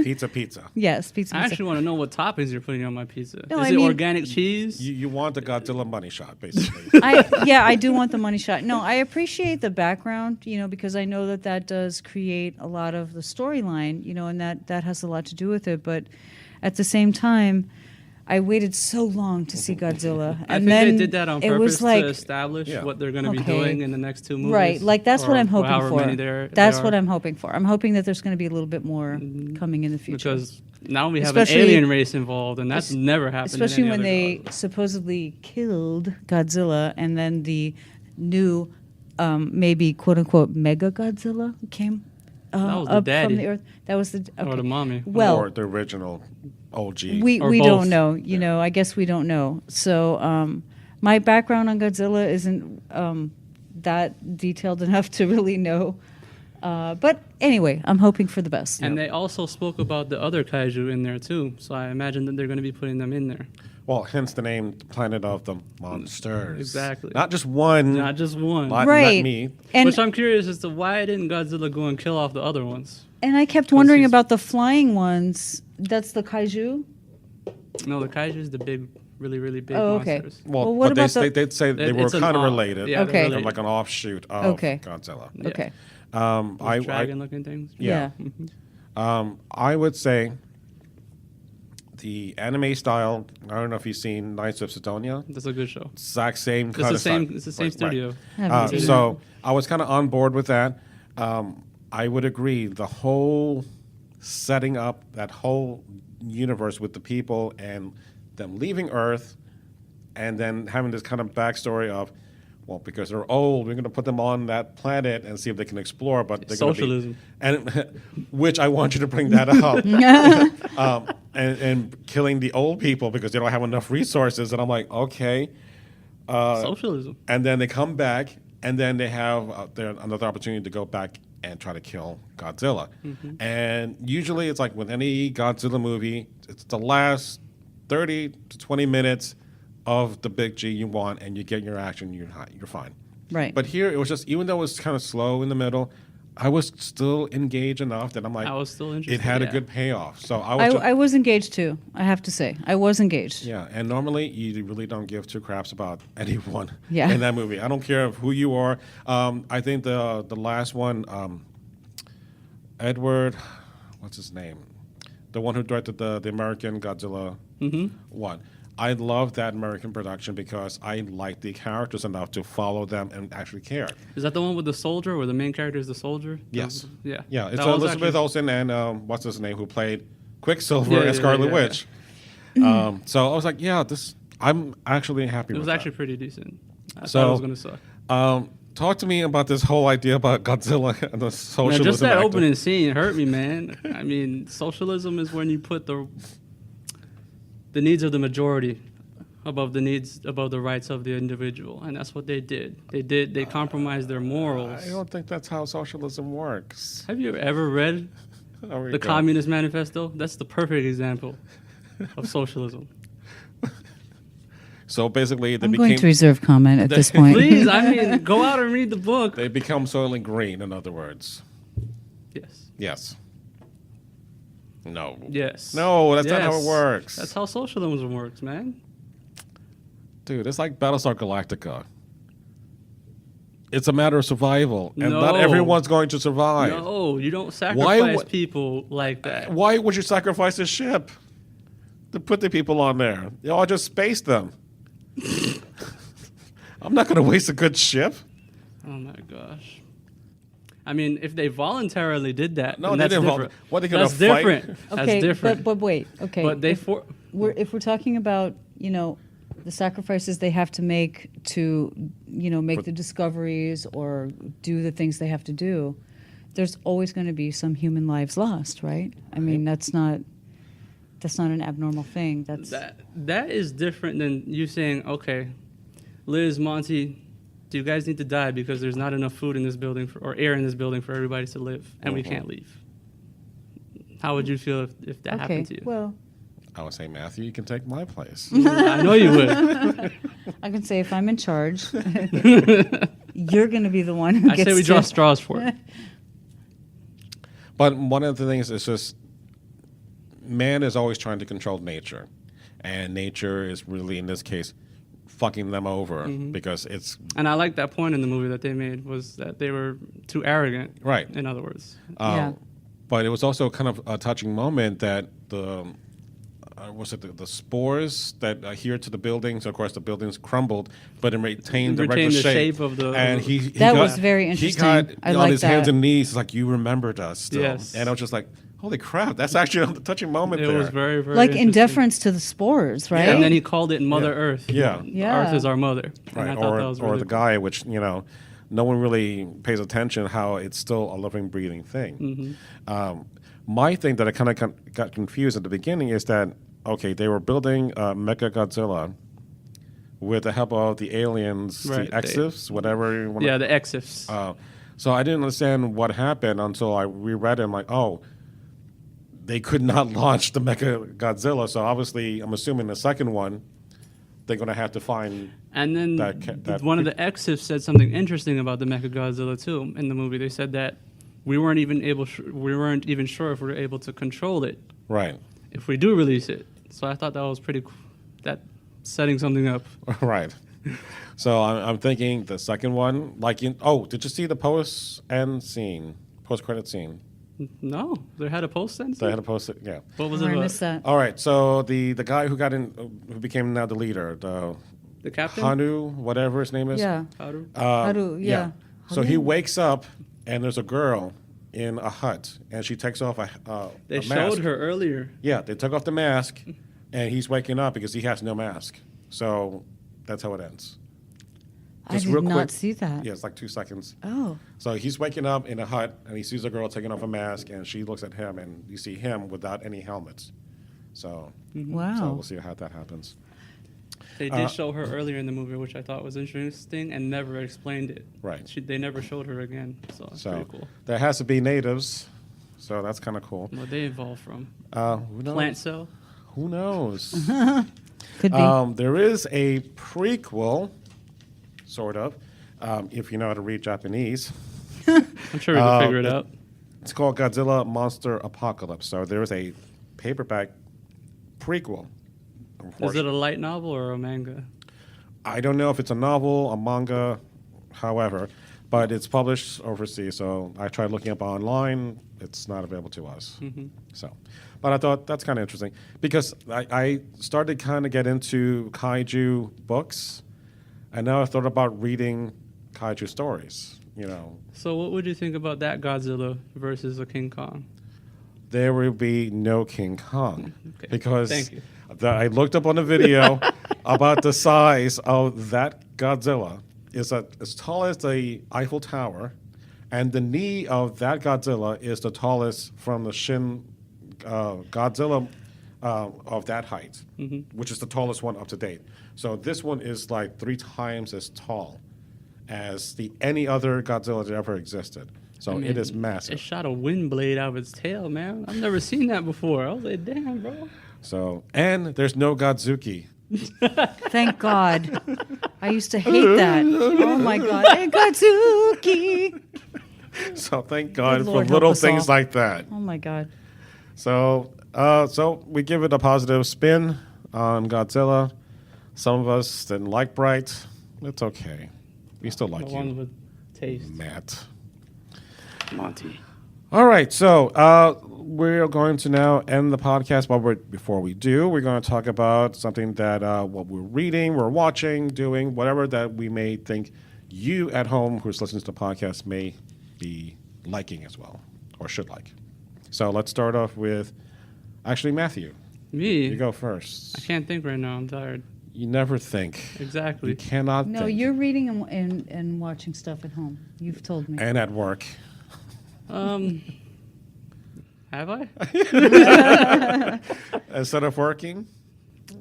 Pizza. Yes, pizza. I actually want to know what toppings you're putting on my pizza. No, Is I it mean- organic cheese? You want the Godzilla money shot, basically. I do want the money shot. No, I appreciate the background, because I know that does create a lot of the storyline, and that has a lot to do with it. But at the same time, I waited so long to see Godzilla, I and think then they did that on it purpose was like to establish Yeah. what they're going to be Okay. doing in the next two movies. right, like that's what or I'm hoping however for. many That's there what are. I'm hoping for. I'm hoping that there's going to be a little bit more coming in the future. Because now we have Especially- an alien race involved, and that's never happened. in Especially any when other they God. supposedly killed Godzilla, and then the new, maybe quote unquote Mega Godzilla came That was the up daddy. from the earth. That was the Or the mommy. Well, or the original OG. we Or don't both. know. I guess we don't know. So my background on Godzilla isn't that detailed enough to really know. But anyway, I'm hoping for the best. And they also spoke about the other kaiju in there too, so I imagine that they're going to be putting them in there. Well, hence the name Planet of the Monsters. Exactly. Not just one. Not just one. Not Right. me. And Which I'm curious as to why didn't Godzilla go and kill off the other ones? and I kept wondering he's- about the flying ones. That's the kaiju. No, the kaiju is the big, really, really big Oh, okay. monsters. Well, what but about they the- did say they were It's an kind of off- related. yeah, Okay. they're They're related. like an offshoot of Okay. Godzilla. Yeah. Okay. Those dragon-looking things. Yeah. I would say the anime style. I don't know if you've seen Knights of Sidonia. That's a good show. Exact same It's kind the of same. style. It's the same Right, studio. right. Haven't seen So I was kind of on board with that. I would agree. The whole setting up that whole universe with the people and them leaving Earth, and then having this kind of backstory of, well, because they're old, we're going to put them on that planet and see if they can explore. But they're Socialism. going to be, and which I want you to bring that up, and killing the old people because they don't have enough resources. And I'm like, okay. Socialism. And then they come back, and then they have another opportunity to go back and try to kill Godzilla. And usually it's like with any Godzilla movie, it's the last 30 to 20 minutes of the big G you want, and you get your action, you're fine. Right. But here, it was just, even though it was kind of slow in the middle, I was still engaged enough that I'm like, I was still interested, it had yeah. a good payoff. So I was I was engaged too. I have to say, I was engaged. yeah, and normally you really don't give two craps about anyone Yeah. in that movie. I don't care who you are. I think the last one, Edward, what's his name? The one who directed the American Godzilla one. I love that American production because I like the characters enough to follow them and actually care. Is that the one with the soldier, where the main character is the soldier? Yes. Yeah. Yeah, it's That was Elizabeth actually- Olsen and what's his name, who played Quicksilver Yeah, and yeah, Scarlet yeah. Witch. So I was like, yeah, I'm actually happy It with was that. actually pretty decent. I So- thought it was going to suck. Talk to me about this whole idea about Godzilla and the socialism. Man, just that actor. opening scene hurt me, man. I mean, socialism is when you put the needs of the majority above the rights of the individual, and that's what they did. They compromised their morals. I don't think that's how socialism works. Have you ever read There we the go. Communist Manifesto? That's the perfect example of socialism. So basically, they I'm became going to reserve comment at this point. Please, I mean, go out and read the book. they become Soylent Green. In other words, Yes. yes. No. Yes. No, that's not how Yes. it works. That's how socialism works, man. Dude, it's like Battlestar Galactica. It's a matter of survival, and not No. everyone's going to survive. No, you don't sacrifice would- people like that. Why would you sacrifice a ship to put the people on there? You all just space them. I'm not going to waste a good ship. Oh my gosh. I mean, if they voluntarily did that, No, then they that's didn't different. What, they gonna That's fight? different. Okay, That's different. but wait, okay. But they if we're talking about, the sacrifices they have to make to, make the discoveries or do the things they have to do, there's always going to be some human lives lost, right? I mean, that's not an abnormal thing. that is different than you saying, okay, Liz, Monty, do you guys need to die because there's not enough food in this building or air in this building for everybody to live, and we can't leave? How would you feel if that happened to you? Well, I would say, Matthew, you can take my place. I know you would. I can say if I'm in charge, you're going to be the one who I gets say we draw straws for it. But one of the things is just man is always trying to control nature, and nature is really, in this case, fucking them over because it's. And I like that point in the movie that they made was that they were too arrogant. Right. In other words. Yeah. But it was also kind of a touching moment that the spores that adhere to the buildings. Of course, the buildings crumbled, but it retained the regular shape of the. And he That got, was very interesting. He got I on like his hands that. and knees, like, you remembered us still. Yes. And I was just like, holy crap, that's actually a touching moment It there. was very, very Like in interesting. deference to the spores, right? And then he called it Mother Earth. Yeah. Yeah. Earth is our mother. And Right, I thought that was or really the cool. guy, which, no one really pays attention how it's still a living, breathing thing. My thing that I kind of got confused at the beginning is that, okay, they were building Mecha Godzilla with the help of the aliens, Right, the Exifs, whatever you want. Yeah, the Exifs. So I didn't understand what happened until I reread it. I'm like, oh, they could not launch the Mecha Godzilla. So obviously, I'm assuming the second one, they're going to have to find. And then that one of the Exifs said something interesting about the Mechagodzilla too in the movie. They said that we weren't even sure if we were able to control it Right. if we do release it. So I thought that was pretty cool. That setting something up. Right. So I'm thinking the second one, did you see the post-credit scene? No, they had a post then. They had a post, yeah. What was Oh, it I about? missed that. All right, so the guy who became now the leader, The captain. Hanu, whatever his name is. Yeah. Haru? Haru, yeah. So he wakes up, and there's a girl in a hut, and she takes off a They a showed mask. her earlier. Yeah, they took off the mask, and he's waking up because he has no mask. So that's how it ends. I Just did real not quick. see that. Yeah, it's like 2 seconds. Oh. So he's waking up in a hut, and he sees a girl taking off a mask, and she looks at him, and you see him without any helmets. So, Wow. so we'll see how that happens. They did show her earlier in the movie, which I thought was interesting, and never explained it. Right. They never showed her again, so it's So pretty cool. there has to be natives, so that's kind of cool. What they evolved from. Who knows? Plant cell. Who knows? Could be. There is a prequel, sort of, if you know how to read Japanese. I'm sure we can figure it out. It's called Godzilla Monster Apocalypse. So there is a paperback prequel. Is it a light novel or a manga? I don't know if it's a novel, a manga, however, but it's published overseas. So I tried looking up online. It's not available to us. So, but I thought that's kind of interesting because I started kind of get into kaiju books, and now I thought about reading kaiju stories. You know, So what would you think about that Godzilla versus a King Kong? there will be no King Kong Okay. because Thank you. I looked up on a video about the size of that Godzilla. It's as tall as the Eiffel Tower, and the knee of that Godzilla is the tallest from the Shin Godzilla of that height, which is the tallest one up to date. So this one is like 3 times as tall as any other Godzilla that ever existed. So it is massive. It shot a wind blade out of its tail, man. I've never seen that before. I was like, damn, bro. So, and there's no Godzuki. Thank God. I used to hate that. Oh my God. Hey, Godzuki. So thank God for Lord, help little us things all. like that. Oh my God. So, so we give it a positive spin on Godzilla. Some of us didn't like Bright. It's okay. We still like The one you, with taste. Matt. Monty. All right, so we're going to now end the podcast. But before we do, we're going to talk about something that what we're reading, we're watching, doing, whatever that we may think you at home who's listening to the podcast may be liking as well, or should like. So let's start off with, actually, Matthew. Me? You go first. I can't think right now. I'm tired. You never think. Exactly. You cannot No, think. you're reading and watching stuff at home. You've told me. And at work. Have I? Instead of working?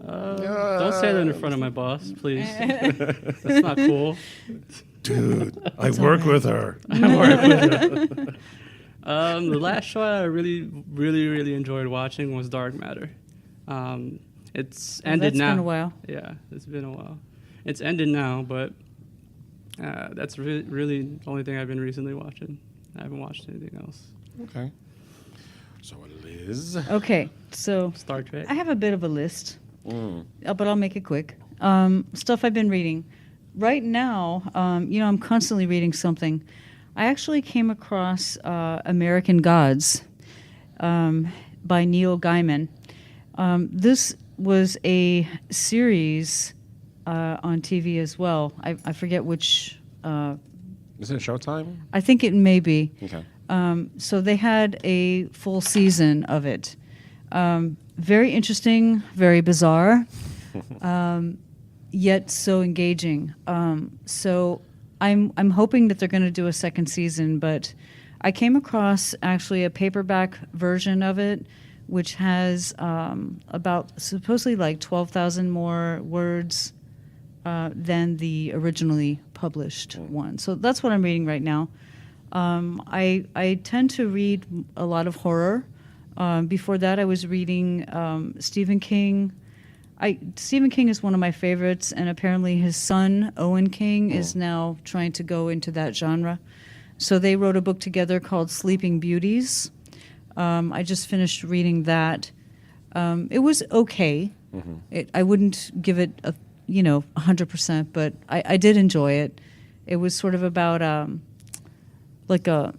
Don't say that in front of my boss, please. That's not cool. Dude, I work with her. The last show I really enjoyed watching was Dark Matter. It's ended that's now. been a while. Yeah, it's been a while. It's ended now, but that's really the only thing I've been recently watching. I haven't watched anything else. Okay. So Liz. Okay, so Star Trek. I have a bit of a list, but I'll make it quick. Stuff I've been reading. Right now, I'm constantly reading something. I actually came across American Gods by Neil Gaiman. This was a series on TV as well. I forget which. Is it Showtime? I think it may be. Okay. So they had a full season of it. Very interesting, very bizarre, yet so engaging. So I'm hoping that they're going to do a second season, but I came across actually a paperback version of it, which has about supposedly like 12,000 more words than the originally published one. So that's what I'm reading right now. I tend to read a lot of horror. Before that, I was reading Stephen King. Stephen King is one of my favorites, and apparently his son, Owen King, is now trying to go into that genre. So they wrote a book together called Sleeping Beauties. I just finished reading that. It was okay. I wouldn't give it 100%, but I did enjoy it. It was sort of about like a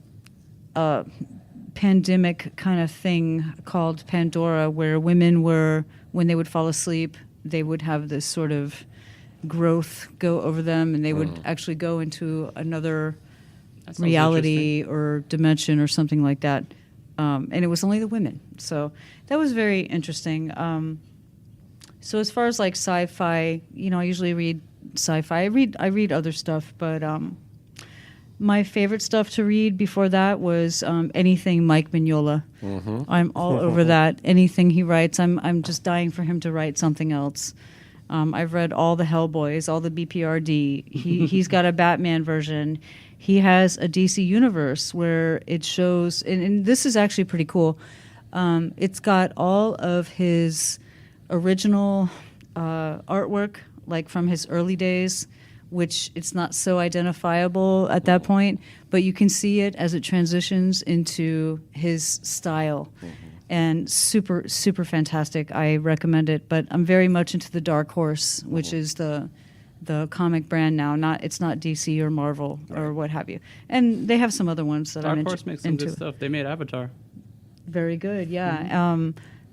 pandemic kind of thing called Pandora, where women were, when they would fall asleep, they would have this sort of growth go over them, and they would actually go into another reality or dimension or something like that. And it was only the women. So that was very interesting. So as far as like sci-fi, I usually read sci-fi. I read other stuff, but my favorite stuff to read before that was anything Mike Mignola. I'm all over that. Anything he writes, I'm just dying for him to write something else. I've read all the Hellboys, all the BPRD. He's got a Batman version. He has a DC universe where it shows, and this is actually pretty cool. It's got all of his original artwork, like from his early days, which it's not so identifiable at that point, but you can see it as it transitions into his style. And super, super fantastic. I recommend it. But I'm very much into the Dark Horse, which is the comic brand now. It's not DC or Marvel or what have you. And they have some other ones that I'm into. Dark Horse makes some good stuff. They made Avatar. Very good, yeah.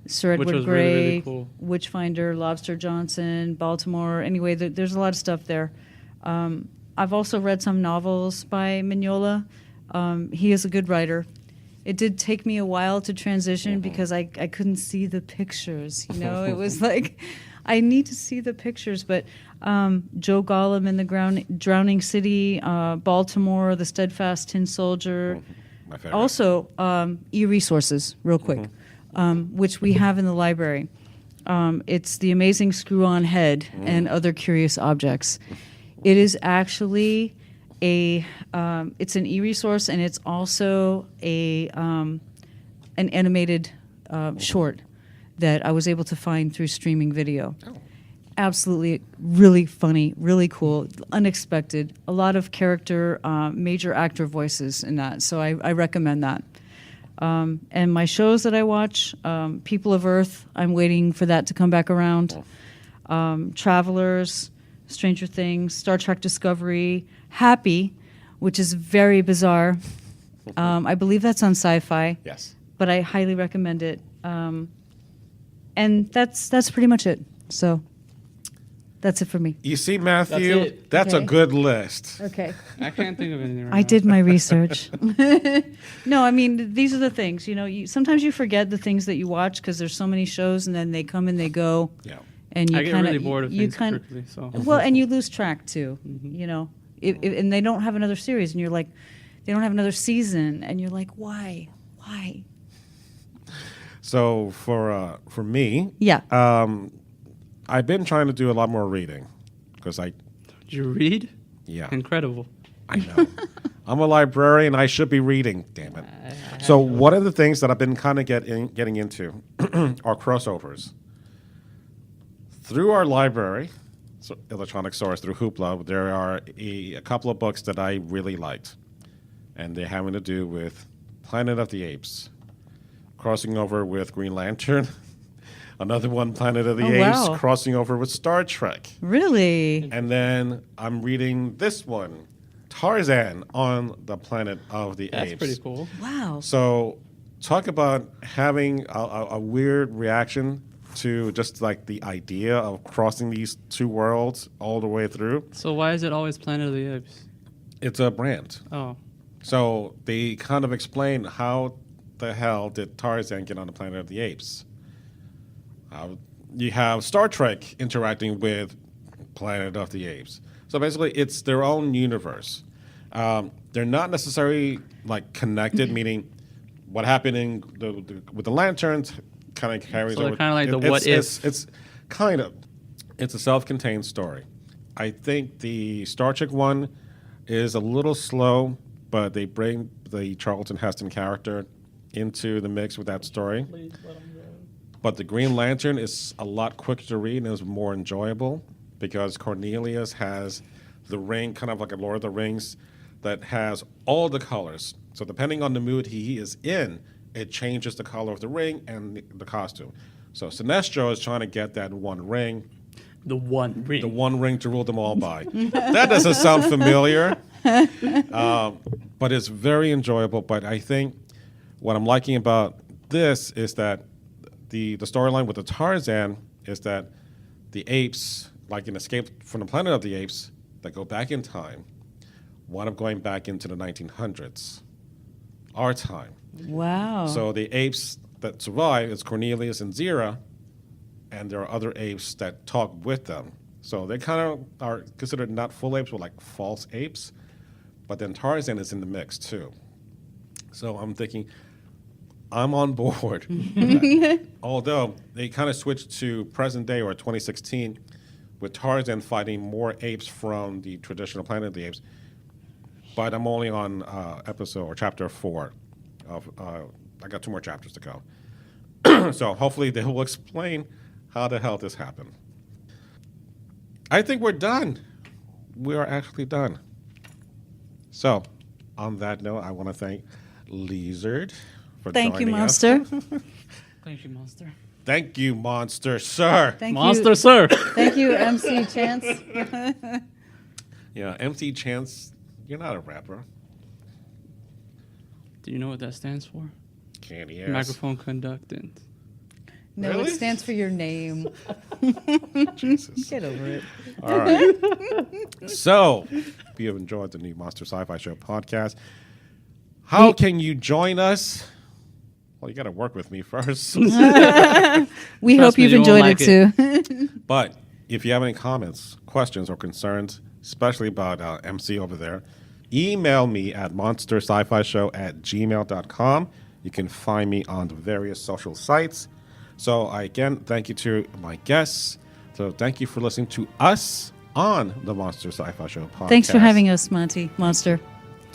Sir Which Edward was Grey, really cool. Witchfinder, Lobster Johnson, Baltimore. Anyway, there's a lot of stuff there. I've also read some novels by Mignola. He is a good writer. It did take me a while to transition because I couldn't see the pictures. It was like, I need to see the pictures. But Joe Gollum in the Drowning City, Baltimore, The Steadfast Tin Soldier. My favorite. Also, e-resources, real quick, which we have in the library. It's The Amazing Screw-On Head and Other Curious Objects. It is actually it's an e-resource, and it's also an animated short that I was able to find through streaming video. Absolutely, really funny, really cool, unexpected. A lot of character, major actor voices in that, so I recommend that. And my shows that I watch, People of Earth, I'm waiting for that to come back around. Travelers, Stranger Things, Star Trek Discovery, Happy, which is very bizarre. I believe that's on Sci-Fi. Yes. But I highly recommend it. And that's pretty much it. So, That's it for me. You see, Matthew, That's it. that's a Okay. good list. Okay. I can't think of anything right I now. did my research. No, I mean, these are the things. Sometimes you forget the things that you watch because there's so many shows, and then they come and they go. Yeah. And you I get kind really bored of you things kind quickly. So well, and you lose track too. Mm-hmm. And they don't have another series, and you're like, they don't have another season, and you're like, why? So for me, Yeah. I've been trying to do a lot more reading because did you read? yeah. Incredible. I know. I'm a librarian. I should be reading. Damn it. So one of the things that I've been kind of getting into are crossovers. Through our library, so electronic source, through Hoopla, there are a couple of books that I really liked. And they're having to do with Planet of the Apes, crossing over with Green Lantern. Another one, Planet of the Oh, Apes, wow. crossing over with Star Trek. Really? And then I'm reading this one, Tarzan on the Planet of the That's Apes. pretty cool. Wow. So talk about having a weird reaction to just like the idea of crossing these two worlds all the way through. So why is it always Planet of the Apes? It's a brand. Oh, So they kind of explain how the hell did Tarzan get on the Planet of the Apes? You have Star Trek interacting with Planet of the Apes. So basically, it's their own universe. They're not necessarily like connected, meaning what happened in with the lanterns kind of carries So they're over. kinda like the what if. It's kind of it's a self-contained story. I think the Star Trek one is a little slow, but they bring the Charlton Heston character into the mix with that story. But the Green Lantern is a lot quicker to read and is more enjoyable because Cornelius has the ring, kind of like a Lord of the Rings, that has all the colors. So depending on the mood he is in, it changes the color of the ring and the costume. So Sinestro is trying to get that one ring, the one ring. the one ring to rule them all by. That doesn't sound familiar, but it's very enjoyable. But I think what I'm liking about this is that the storyline with the Tarzan is that the apes, like in Escape from the Planet of the Apes, that go back in time, wind up going back into the 1900s, our time. Wow. So the apes that survive is Cornelius and Zira, and there are other apes that talk with them. So they kind of are considered not full apes, but like false apes. But then Tarzan is in the mix too. So I'm thinking, I'm on board. Although they kind of switched to present day or 2016 with Tarzan fighting more apes from the traditional Planet of the Apes. But I'm only on episode or chapter 4 of. I got 2 more chapters to go. So hopefully they will explain how the hell this happened. I think we're done. We are actually done. So, on that note, I want to thank Lizard for Thank you, joining us. Monster. Thank you, Monster. Thank you, Monster, sir. Thank Monster, you. sir. Thank you, MC Chance. Yeah, MC Chance, you're not a rapper. Do you know what that stands for? Candy ass. Microphone conductant. No, Really? it stands for your name. Jesus. Get over it. All right. So, if you have enjoyed the new Monster Sci-Fi Show podcast, how can you join us? Well, you got to work with me first. We Trust hope me, you've you won't enjoyed like it too. But if you have any comments, questions, or concerns, especially about MC over there, email me at monsterscifishow@gmail.com. You can find me on the various social sites. So, again, thank you to my guests. So, thank you for listening to us on the Monster Sci-Fi Show podcast. Thanks for having us, Monster.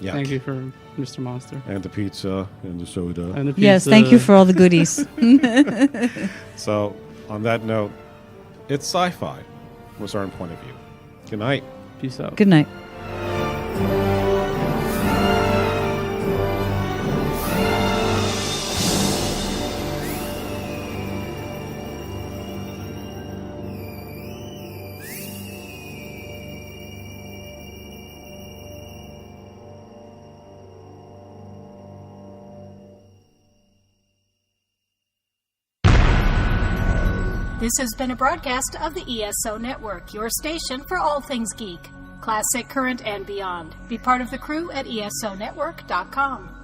Yeah. Thank you for Mr. Monster. And the pizza and the soda. And the Yes, pizza. thank you for all the goodies. So, on that note, it's sci-fi from a certain point of view. Good night. Peace out. Good night. This has been a broadcast of the ESO Network, your station for all things geek, classic, current, and beyond. Be part of the crew at esonetwork.com.